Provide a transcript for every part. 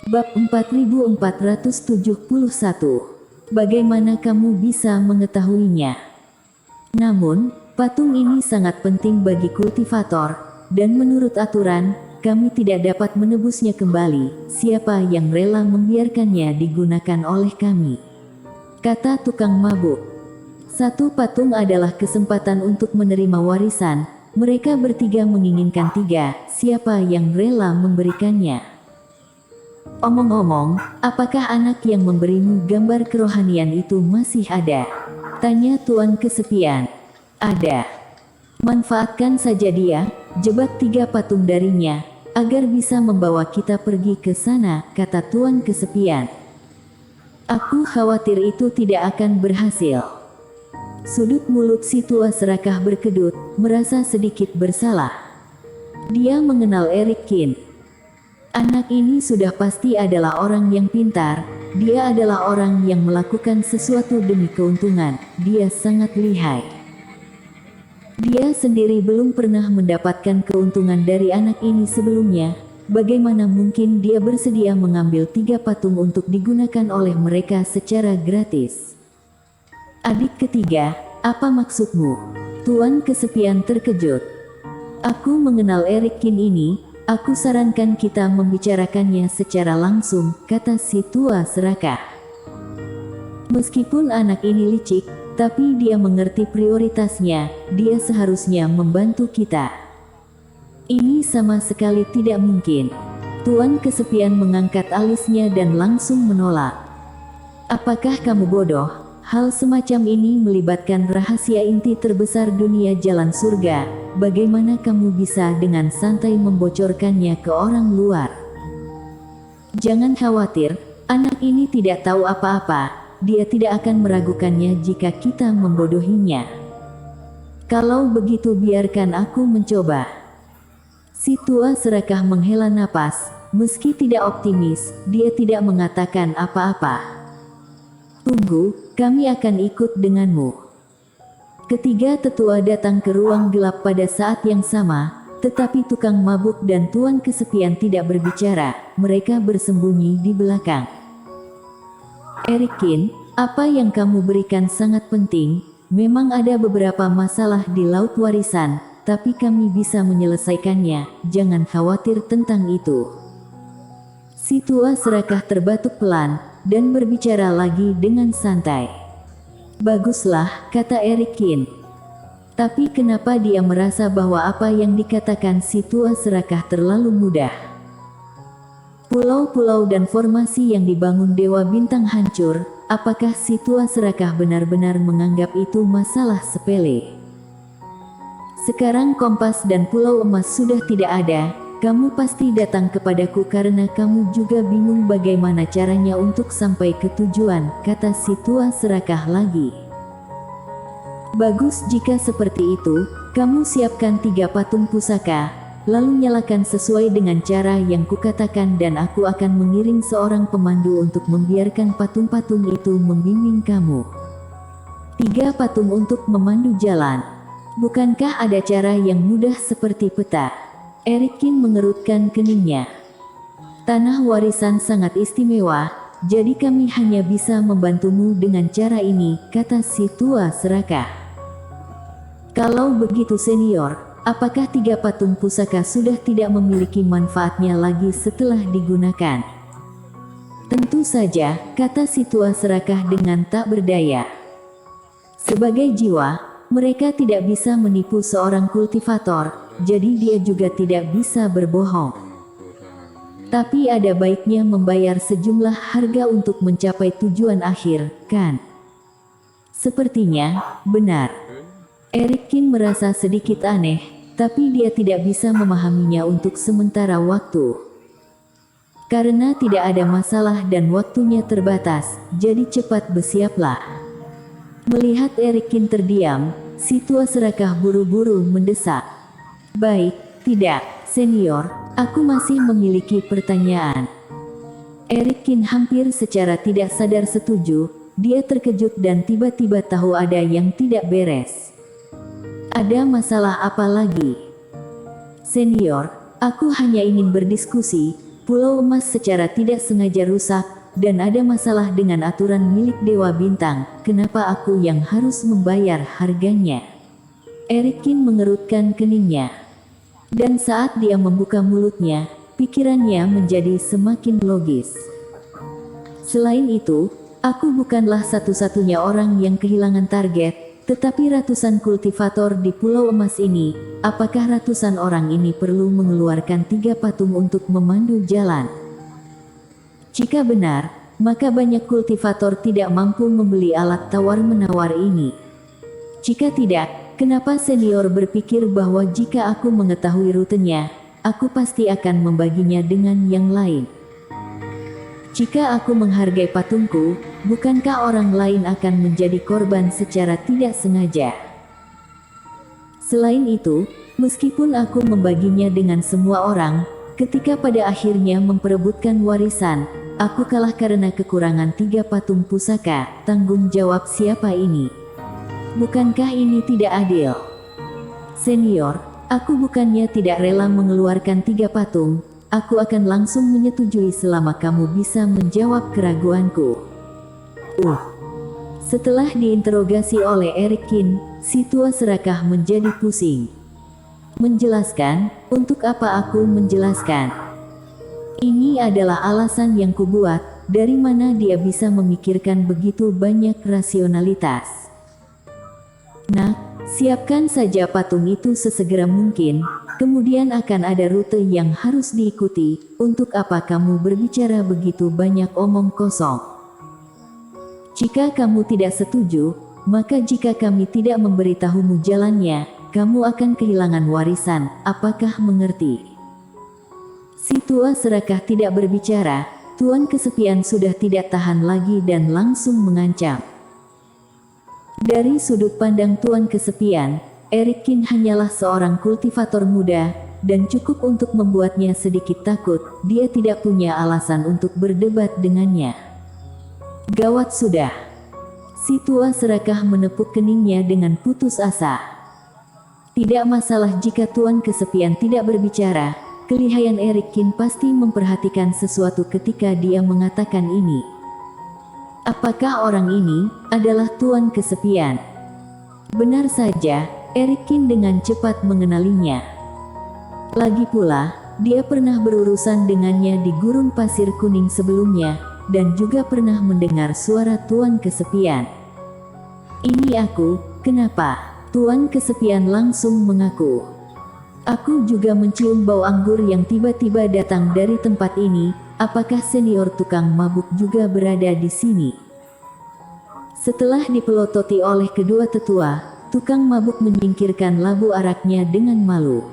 Bab 4471. Bagaimana kamu bisa mengetahuinya? Namun, patung ini sangat penting bagi kultivator, dan menurut aturan, kami tidak dapat menebusnya kembali. Siapa yang rela membiarkannya digunakan oleh kami? Kata tukang mabuk. Satu patung adalah kesempatan untuk menerima warisan. Mereka bertiga menginginkan tiga. Siapa yang rela memberikannya? Omong-omong, apakah anak yang memberimu gambar kerohanian itu masih ada? Tanya Tuan Kesepian. Ada. Manfaatkan saja dia, jebak tiga patung darinya, agar bisa membawa kita pergi ke sana, kata Tuan Kesepian. Aku khawatir itu tidak akan berhasil. Sudut mulut si tua serakah berkedut, merasa sedikit bersalah. Dia mengenal Eric Kin. Anak ini sudah pasti adalah orang yang pintar. Dia adalah orang yang melakukan sesuatu demi keuntungan. Dia sangat lihai. Dia sendiri belum pernah mendapatkan keuntungan dari anak ini sebelumnya. Bagaimana mungkin dia bersedia mengambil tiga patung untuk digunakan oleh mereka secara gratis? Adik ketiga, apa maksudmu? Tuan Kesepian terkejut. Aku mengenal Eric Kin ini. Aku sarankan kita membicarakannya secara langsung, kata si tua serakah. Meskipun anak ini licik, tapi dia mengerti prioritasnya. Dia seharusnya membantu kita. Ini sama sekali tidak mungkin. Tuan Kesepian mengangkat alisnya dan langsung menolak. Apakah kamu bodoh? Hal semacam ini melibatkan rahasia inti terbesar dunia jalan surga. Bagaimana kamu bisa dengan santai membocorkannya ke orang luar? Jangan khawatir, anak ini tidak tahu apa-apa. Dia tidak akan meragukannya jika kita membodohinya. Kalau begitu biarkan aku mencoba. Si tua serakah menghela napas. Meski tidak optimis, dia tidak mengatakan apa-apa. Tunggu, kami akan ikut denganmu. Ketiga tetua datang ke ruang gelap pada saat yang sama, tetapi tukang mabuk dan Tuan Kesepian tidak berbicara. Mereka bersembunyi di belakang. Eric Kin, apa yang kamu berikan sangat penting. Memang ada beberapa masalah di Laut Warisan, tapi kami bisa menyelesaikannya. Jangan khawatir tentang itu. Si tua serakah terbatuk pelan dan berbicara lagi dengan santai. Baguslah, kata Eric Kin. Tapi kenapa dia merasa bahwa apa yang dikatakan si tua serakah terlalu mudah? Pulau-pulau dan formasi yang dibangun Dewa Bintang hancur. Apakah si tua serakah benar-benar menganggap itu masalah sepele? Sekarang kompas dan pulau emas sudah tidak ada. Kamu pasti datang kepadaku karena kamu juga bingung bagaimana caranya untuk sampai ke tujuan, kata si tua serakah lagi. Bagus jika seperti itu, kamu siapkan tiga patung pusaka, lalu nyalakan sesuai dengan cara yang kukatakan dan aku akan mengiring seorang pemandu untuk membiarkan patung-patung itu membimbing kamu. Tiga patung untuk memandu jalan. Bukankah ada cara yang mudah seperti peta? Eric Kin mengerutkan keningnya. Tanah warisan sangat istimewa, jadi kami hanya bisa membantumu dengan cara ini, kata si tua serakah. Kalau begitu senior, apakah tiga patung pusaka sudah tidak memiliki manfaatnya lagi setelah digunakan? Tentu saja, kata si tua serakah dengan tak berdaya. Sebagai jiwa, mereka tidak bisa menipu seorang kultivator. Jadi dia juga tidak bisa berbohong. Tapi ada baiknya membayar sejumlah harga untuk mencapai tujuan akhir, kan? Sepertinya, benar. Eric Kin merasa sedikit aneh, tapi dia tidak bisa memahaminya untuk sementara waktu. Karena tidak ada masalah dan waktunya terbatas, jadi cepat bersiaplah. Melihat Eric Kin terdiam, si tua serakah buru-buru mendesak. Baik, tidak, senior, aku masih memiliki pertanyaan. Eric Kin hampir secara tidak sadar setuju. Dia terkejut dan tiba-tiba tahu ada yang tidak beres. Ada masalah apa lagi? Senior, aku hanya ingin berdiskusi. Pulau Emas secara tidak sengaja rusak, dan ada masalah dengan aturan milik Dewa Bintang. Kenapa aku yang harus membayar harganya? Erikin mengerutkan keningnya. Dan saat dia membuka mulutnya, pikirannya menjadi semakin logis. Selain itu, aku bukanlah satu-satunya orang yang kehilangan target, tetapi ratusan kultivator di Pulau Emas ini. Apakah ratusan orang ini perlu mengeluarkan 3 patung untuk memandu jalan? Jika benar, maka banyak kultivator tidak mampu membeli alat tawar-menawar ini. Jika tidak, kenapa senior berpikir bahwa jika aku mengetahui rutenya, aku pasti akan membaginya dengan yang lain? Jika aku menghargai patungku, bukankah orang lain akan menjadi korban secara tidak sengaja? Selain itu, meskipun aku membaginya dengan semua orang, ketika pada akhirnya memperebutkan warisan, aku kalah karena kekurangan 3 patung pusaka. Tanggung jawab siapa ini? Bukankah ini tidak adil? Senior, aku bukannya tidak rela mengeluarkan 3 patung, aku akan langsung menyetujui selama kamu bisa menjawab keraguanku. Setelah diinterogasi oleh Erikin, si tua serakah menjadi pusing. Menjelaskan, untuk apa aku menjelaskan? Ini adalah alasan yang kubuat, dari mana dia bisa memikirkan begitu banyak rasionalitas. Nah, siapkan saja patung itu sesegera mungkin, kemudian akan ada rute yang harus diikuti. Untuk apa kamu berbicara begitu banyak omong kosong? Jika kamu tidak setuju, maka jika kami tidak memberitahumu jalannya, kamu akan kehilangan warisan. Apakah mengerti? Si tua serakah tidak berbicara. Tuan Kesepian sudah tidak tahan lagi dan langsung mengancam. Dari sudut pandang Tuan Kesepian, Erikin hanyalah seorang kultivator muda, dan cukup untuk membuatnya sedikit takut. Dia tidak punya alasan untuk berdebat dengannya. Gawat sudah. Si tua serakah menepuk keningnya dengan putus asa. Tidak masalah jika Tuan Kesepian tidak berbicara. Kelihayan Erikin pasti memperhatikan sesuatu ketika dia mengatakan ini. Apakah orang ini adalah Tuan Kesepian? Benar saja, Erikin dengan cepat mengenalinya. Lagi pula, dia pernah berurusan dengannya di gurun pasir kuning sebelumnya, dan juga pernah mendengar suara Tuan Kesepian. Ini aku. Kenapa? Tuan Kesepian langsung mengaku. Aku juga mencium bau anggur yang tiba-tiba datang dari tempat ini. Apakah senior tukang mabuk juga berada di sini? Setelah dipelototi oleh kedua tetua, tukang mabuk menyingkirkan labu araknya dengan malu.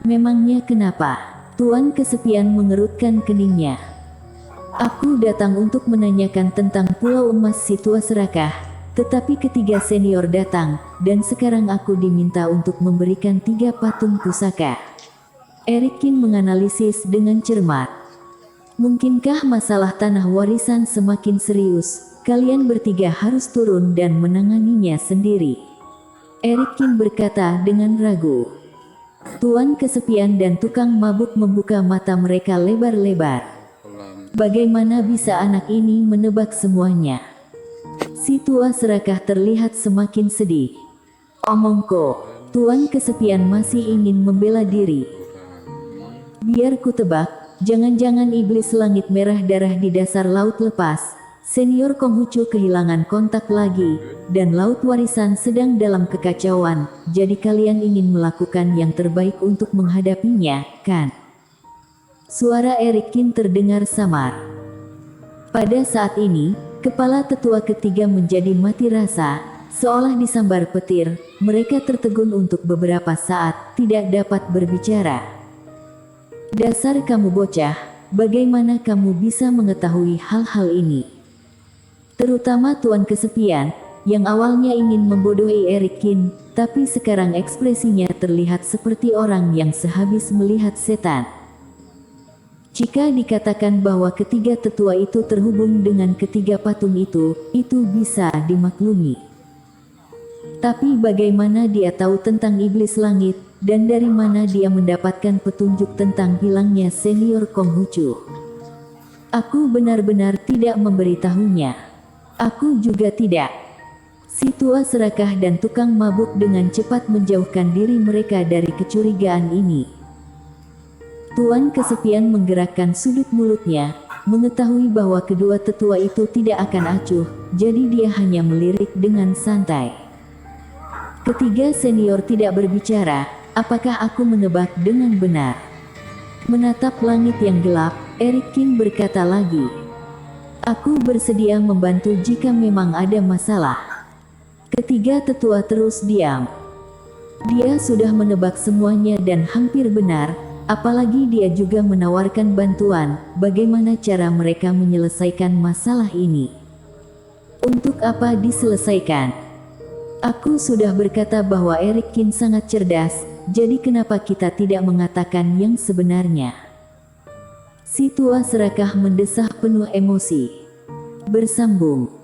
Memangnya kenapa? Tuan Kesepian mengerutkan keningnya. Aku datang untuk menanyakan tentang Pulau Emas si tua serakah, tetapi ketiga senior datang, dan sekarang aku diminta untuk memberikan 3 patung pusaka. Erikin menganalisis dengan cermat. Mungkinkah masalah tanah warisan semakin serius? Kalian bertiga harus turun dan menanganinya sendiri. Erikin berkata dengan ragu. Tuan Kesepian dan tukang mabuk membuka mata mereka lebar-lebar. Bagaimana bisa anak ini menebak semuanya? Si tua serakah terlihat semakin sedih. Omongko, Tuan Kesepian masih ingin membela diri. Biar ku tebak, jangan-jangan iblis langit merah darah di dasar laut lepas. Senior Konghucu kehilangan kontak lagi, dan laut warisan sedang dalam kekacauan. Jadi kalian ingin melakukan yang terbaik untuk menghadapinya, kan? Suara Erikin terdengar samar. Pada saat ini, kepala tetua ketiga menjadi mati rasa, seolah disambar petir. Mereka tertegun untuk beberapa saat, tidak dapat berbicara. Dasar kamu bocah, bagaimana kamu bisa mengetahui hal-hal ini? Terutama Tuan Kesepian, yang awalnya ingin membodohi Erikin, tapi sekarang ekspresinya terlihat seperti orang yang sehabis melihat setan. Jika dikatakan bahwa ketiga tetua itu terhubung dengan ketiga patung itu bisa dimaklumi. Tapi bagaimana dia tahu tentang iblis langit? dan dari mana dia mendapatkan petunjuk tentang hilangnya senior Konghucu. Aku benar-benar tidak memberitahunya. Aku juga tidak. Si tua serakah dan tukang mabuk dengan cepat menjauhkan diri mereka dari kecurigaan ini. Tuan Kesepian menggerakkan sudut mulutnya, mengetahui bahwa kedua tetua itu tidak akan acuh, jadi dia hanya melirik dengan santai. Ketiga senior tidak berbicara, apakah aku menebak dengan benar? Menatap langit yang gelap, Eric Kim berkata lagi. Aku bersedia membantu jika memang ada masalah. Ketiga tetua terus diam. Dia sudah menebak semuanya dan hampir benar, apalagi dia juga menawarkan bantuan, bagaimana cara mereka menyelesaikan masalah ini. Untuk apa diselesaikan? Aku sudah berkata bahwa Eric Kim sangat cerdas, jadi kenapa kita tidak mengatakan yang sebenarnya? Si tua serakah mendesah penuh emosi. Bersambung.